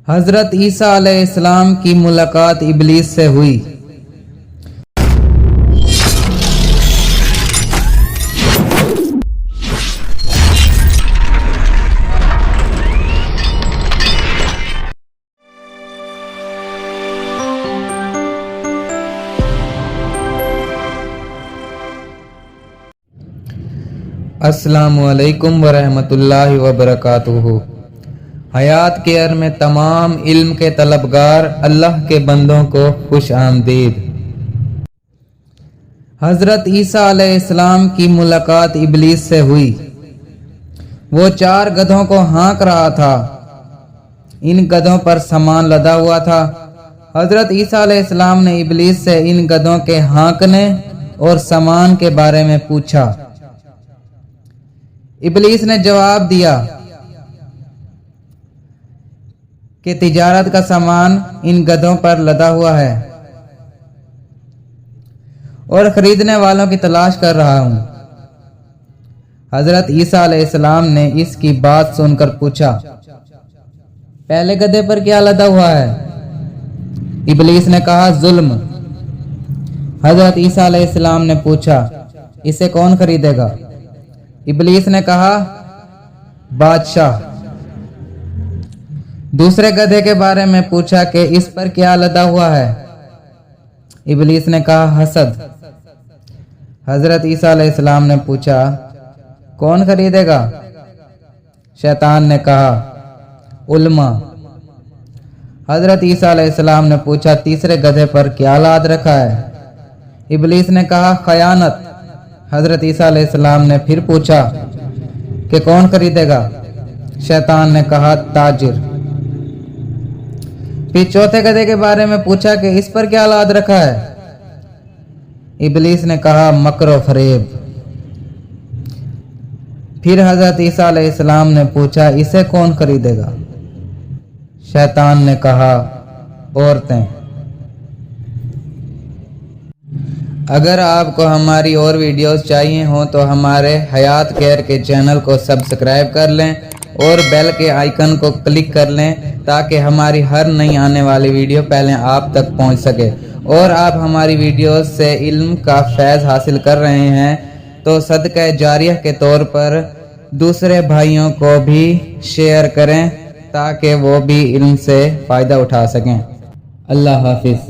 حضرت عیسیٰ علیہ السلام کی ملاقات ابلیس سے ہوئی۔ السلام علیکم ورحمۃ اللہ وبرکاتہ۔ حیات کیئر میں تمام علم کے طلبگار اللہ کے بندوں کو خوش آمدید۔ حضرت عیسیٰ علیہ السلام کی ملاقات ابلیس سے ہوئی۔ وہ 4 گدھوں کو ہانک رہا تھا۔ ان گدھوں پر سامان لدا ہوا تھا۔ حضرت عیسیٰ علیہ السلام نے ابلیس سے ان گدھوں کے ہانکنے اور سامان کے بارے میں پوچھا۔ ابلیس نے جواب دیا کہ تجارت کا سامان ان گدھوں پر لدا ہوا ہے اور خریدنے والوں کی تلاش کر رہا ہوں۔ حضرت عیسیٰ علیہ السلام نے اس کی بات سن کر پوچھا، پہلے گدھے پر کیا لدا ہوا ہے؟ ابلیس نے کہا، ظلم۔ حضرت عیسیٰ علیہ السلام نے پوچھا، اسے کون خریدے گا؟ ابلیس نے کہا، بادشاہ۔ دوسرے گدھے کے بارے میں پوچھا کہ اس پر کیا لدا ہوا ہے؟ ابلیس نے کہا، حسد۔ حضرت عیسیٰ علیہ السلام نے پوچھا، کون خریدے گا؟ شیطان نے کہا، علماء۔ حضرت عیسیٰ علیہ السلام نے پوچھا، تیسرے گدھے پر کیا لاد رکھا ہے؟ ابلیس نے کہا، خیانت۔ حضرت عیسیٰ علیہ السلام نے پھر پوچھا کہ کون خریدے گا؟ شیطان نے کہا، تاجر۔ پھر چوتھے گدھے کے بارے میں پوچھا کہ اس پر کیا لاد رکھا ہے؟ ابلیس نے کہا، مکر و فریب۔ پھر حضرت عیسیٰ علیہ السلام نے پوچھا، اسے کون خریدے گا؟ شیطان نے کہا، عورتیں۔ اگر آپ کو ہماری اور ویڈیوز چاہیے ہوں تو ہمارے حیات کیئر کے چینل کو سبسکرائب کر لیں اور بیل کے آئیکن کو کلک کر لیں تاکہ ہماری ہر نئی آنے والی ویڈیو پہلے آپ تک پہنچ سکے۔ اور آپ ہماری ویڈیوز سے علم کا فیض حاصل کر رہے ہیں تو صدقہ جاریہ کے طور پر دوسرے بھائیوں کو بھی شیئر کریں تاکہ وہ بھی علم سے فائدہ اٹھا سکیں۔ اللہ حافظ۔